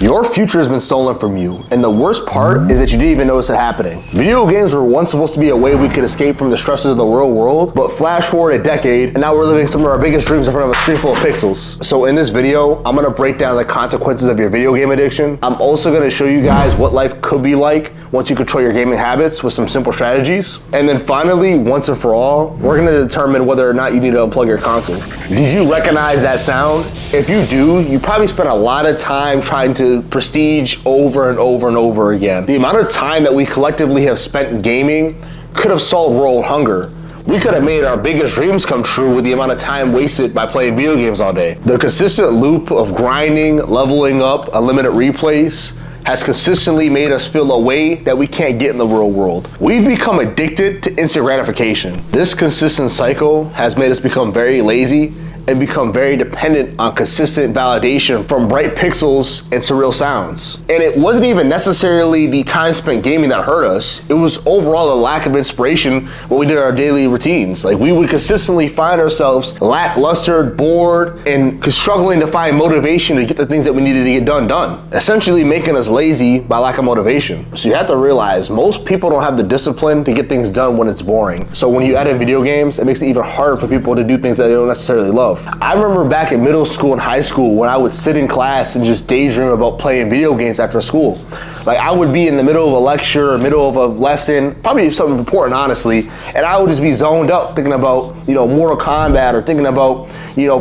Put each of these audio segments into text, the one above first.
Your future has been stolen from you, and the worst part is that you didn't even notice it happening. Video games were once supposed to be a way we could escape from the stresses of the real world, but flash forward a decade, and now we're living some of our biggest dreams in front of a screen full of pixels. So in this video, I'm gonna break down the consequences of your video game addiction. I'm also gonna show you guys what life could be like once you control your gaming habits with some simple strategies. And then finally, once and for all, we're gonna determine whether or not you need to unplug your console. Did you recognize that sound? If you do, you probably spent a lot of time trying to prestige over and over and over again. The amount of time that we collectively have spent gaming could have solved world hunger. We could have made our biggest dreams come true with the amount of time wasted by playing video games all day. The consistent loop of grinding, leveling up, unlimited replays has consistently made us feel a way that we can't get in the real world. We've become addicted to instant gratification. This consistent cycle has made us become very lazy and become very dependent on consistent validation from bright pixels and surreal sounds. And it wasn't even necessarily the time spent gaming that hurt us. It was overall a lack of inspiration when we did our daily routines. Like, we would consistently find ourselves lackluster, bored, and struggling to find motivation to get the things that we needed to get done. Essentially making us lazy by lack of motivation. So you have to realize most people don't have the discipline to get things done when it's boring. So when you add in video games, it makes it even harder for people to do things that they don't necessarily love. I remember back in middle school and high school when I would sit in class and just daydream about playing video games after school. Like, I would be in the middle of a lecture or middle of a lesson, probably something important, honestly, and I would just be zoned up thinking about, Mortal Kombat, or thinking about,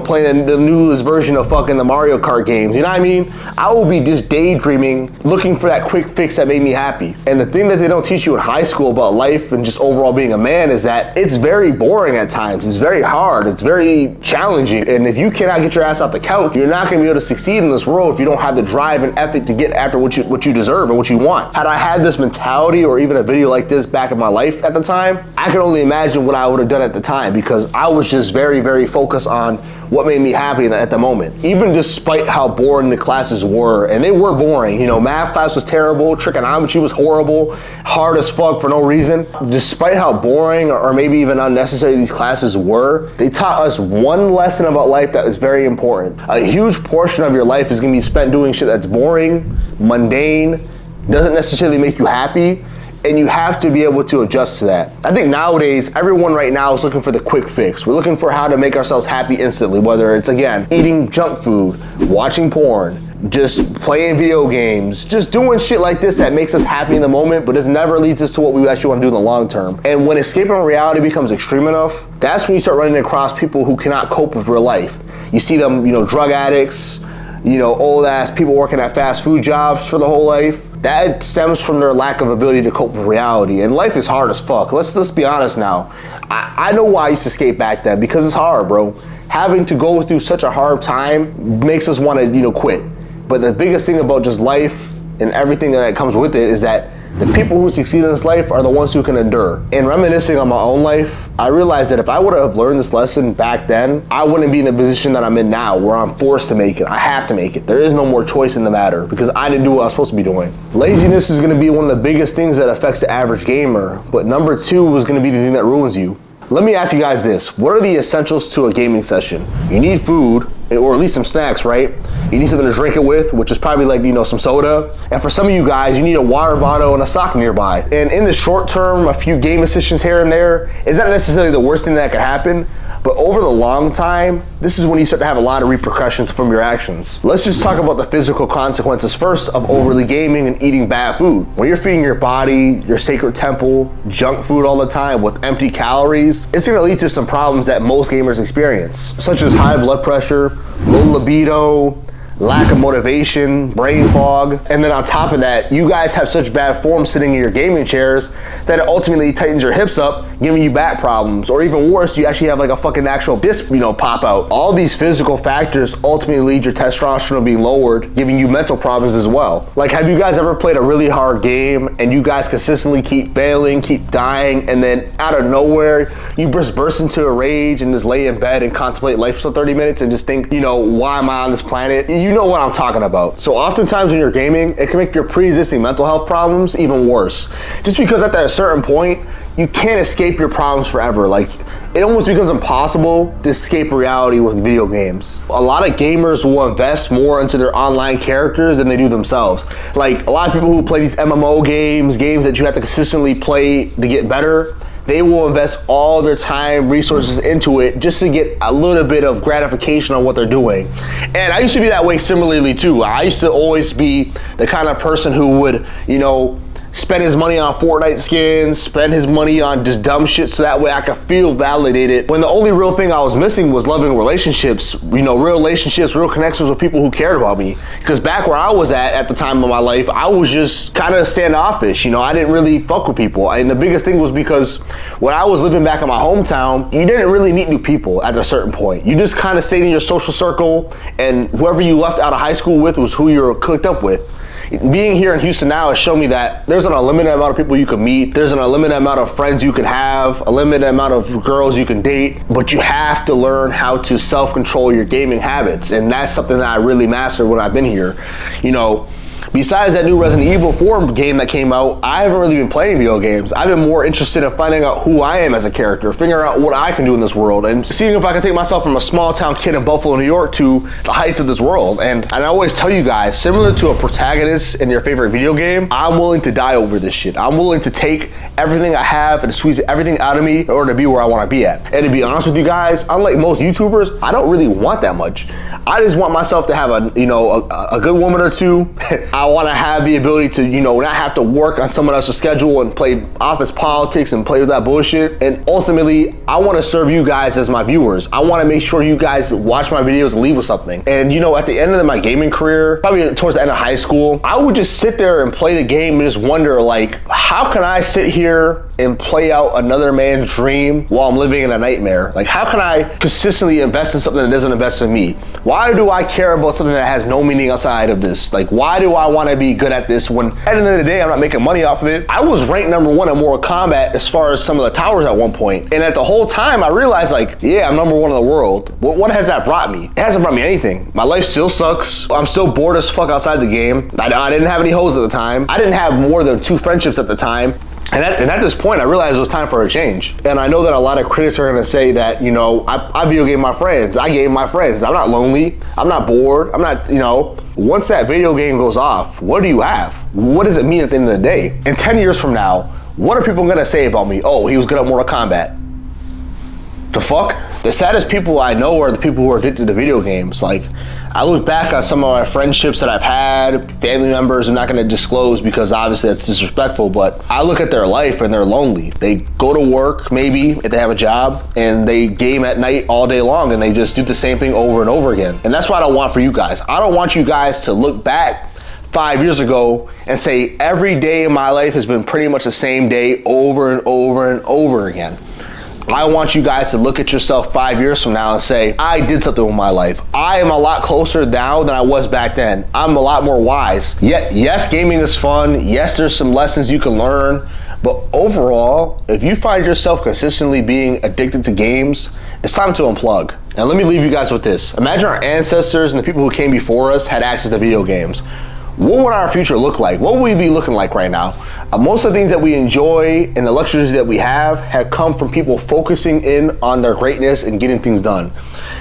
playing the newest version of fucking the Mario Kart games, you know what I mean? I would be just daydreaming, looking for that quick fix that made me happy. And the thing that they don't teach you in high school about life and just overall being a man is that it's very boring at times. It's very hard. It's very challenging. And if you cannot get your ass off the couch, you're not gonna be able to succeed in this world if you don't have the drive and ethic to get after what you deserve and what you want. Had I had this mentality or even a video like this back in my life at the time, I could only imagine what I would have done at the time, because I was just very, very focused on what made me happy at the moment. Even despite how boring the classes were, and they were boring, math class was terrible, trigonometry was horrible, hard as fuck for no reason. Despite how boring or maybe even unnecessary these classes were, they taught us one lesson about life that is very important. A huge portion of your life is gonna be spent doing shit that's boring, mundane, doesn't necessarily make you happy, and you have to be able to adjust to that. I think nowadays, everyone right now is looking for the quick fix. We're looking for how to make ourselves happy instantly, whether it's, again, eating junk food, watching porn, just playing video games, just doing shit like this that makes us happy in the moment, but this never leads us to what we actually want to do in the long term. And when escaping reality becomes extreme enough, that's when you start running across people who cannot cope with real life. You see them, drug addicts, old ass people working at fast food jobs for the whole life. That stems from their lack of ability to cope with reality. And life is hard as fuck. Let's be honest now. I know why I used to skate back then, because it's hard, bro. Having to go through such a hard time makes us want to, quit. But the biggest thing about just life and everything that comes with it is that the people who succeed in this life are the ones who can endure. And reminiscing on my own life, I realized that if I would have learned this lesson back then, I wouldn't be in the position that I'm in now, where I'm forced to make it. I have to make it. There is no more choice in the matter, because I didn't do what I was supposed to be doing. Laziness is gonna be one of the biggest things that affects the average gamer, but number two is gonna be the thing that ruins you. Let me ask you guys this. What are the essentials to a gaming session? You need food, or at least some snacks, right? You need something to drink it with, which is probably like, some soda. And for some of you guys, you need a water bottle and a sock nearby. And in the short term, a few game sessions here and there is not necessarily the worst thing that could happen. But over the long time, this is when you start to have a lot of repercussions from your actions. Let's just talk about the physical consequences first of overly gaming and eating bad food. When you're feeding your body, your sacred temple, junk food all the time with empty calories, it's gonna lead to some problems that most gamers experience, such as high blood pressure, low libido, lack of motivation, brain fog, and then on top of that, you guys have such bad form sitting in your gaming chairs that it ultimately tightens your hips up, giving you back problems, or even worse, you actually have like a fucking actual disc, pop out. All these physical factors ultimately lead your testosterone being lowered, giving you mental problems as well. Like, have you guys ever played a really hard game and you guys consistently keep failing, keep dying, and then out of nowhere, you just burst into a rage and just lay in bed and contemplate life for 30 minutes and just think, why am I on this planet? You know what I'm talking about. So oftentimes when you're gaming, it can make your pre-existing mental health problems even worse. Just because at that certain point, you can't escape your problems forever. Like, it almost becomes impossible to escape reality with video games. A lot of gamers will invest more into their online characters than they do themselves. Like a lot of people who play these MMO games that you have to consistently play to get better, they will invest all their time, resources into it just to get a little bit of gratification on what they're doing. And I used to be that way similarly too. I used to always be the kind of person who would, you know, spend his money on Fortnite skins, spend his money on just dumb shit so that way I could feel validated, when the only real thing I was missing was loving relationships, you know, real relationships, real connections with people who cared about me. Because back where I was at the time of my life, I was just kind of standoffish, you know, I didn't really fuck with people. And the biggest thing was because when I was living back in my hometown, you didn't really meet new people at a certain point. You just kind of stayed in your social circle, and whoever you left out of high school with was who you were clicked up with. Being here in Houston now has shown me that there's an unlimited amount of people you can meet, there's an unlimited amount of friends you can have, a limited amount of girls you can date, but you have to learn how to self-control your gaming habits, and that's something that I really mastered when I've been here. You know, besides that new Resident Evil 4 game that came out, I haven't really been playing video games. I've been more interested in finding out who I am as a character, figuring out what I can do in this world, and seeing if I can take myself from a small town kid in Buffalo, New York to the heights of this world. And I always tell you guys, similar to a protagonist in your favorite video game, I'm willing to die over this shit. I'm willing to take everything I have and squeeze everything out of me in order to be where I want to be at. And to be honest with you guys, unlike most YouTubers, I don't really want that much. I just want myself to have a good woman or two. I want to have the ability to, you know, not have to work on someone else's schedule and play office politics and play with that bullshit. And ultimately, I want to serve you guys as my viewers. I want to make sure you guys watch my videos and leave with something. And you know, at the end of my gaming career, probably towards the end of high school, I would just sit there and play the game and just wonder, like, how can I sit here and play out another man's dream while I'm living in a nightmare? Like, how can I consistently invest in something that doesn't invest in me? Why do I care about something that has no meaning outside of this? Like, why do I want to be good at this when at the end of the day I'm not making money off of it? I was ranked #1 in Mortal Kombat as far as some of the towers at one point, and at the whole time I realized, like, yeah, I'm #1 in the world. What has that brought me? It hasn't brought me anything. My life still sucks. I'm still bored as fuck outside the game. I didn't have any hoes at the time. I didn't have more than 2 friendships at the time. And at this point, I realized it was time for a change. And I know that a lot of critics are gonna say that, you know, I video game my friends. I game my friends. I'm not lonely. I'm not bored. I'm not, you know. Once that video game goes off, what do you have? What does it mean at the end of the day? In 10 years from now, what are people gonna say about me? Oh, he was good at Mortal Kombat. The fuck? The saddest people I know are the people who are addicted to video games. Like, I look back on some of my friendships that I've had, family members I'm not gonna disclose because obviously that's disrespectful, but I look at their life and they're lonely. They go to work, maybe, if they have a job, and they game at night all day long and they just do the same thing over and over again. And that's what I don't want for you guys. I don't want you guys to look back 5 years ago and say every day in my life has been pretty much the same day over and over and over again. I want you guys to look at yourself 5 years from now and say, I did something with my life. I am a lot closer now than I was back then. I'm a lot more wise. Yes, gaming is fun. Yes, there's some lessons you can learn. But overall, if you find yourself consistently being addicted to games, it's time to unplug. And let me leave you guys with this. Imagine our ancestors and the people who came before us had access to video games. What would our future look like? What would we be looking like right now? Most of the things that we enjoy and the luxuries that we have come from people focusing in on their greatness and getting things done.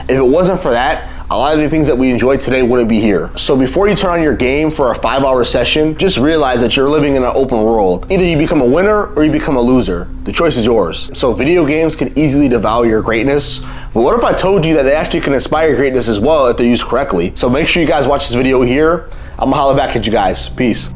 If it wasn't for that, a lot of the things that we enjoy today wouldn't be here. So before you turn on your game for a 5-hour session, just realize that you're living in an open world. Either you become a winner or you become a loser. The choice is yours. So video games can easily devour your greatness. But what if I told you that they actually can inspire greatness as well if they're used correctly? So make sure you guys watch this video here. I'm gonna holler back at you guys. Peace.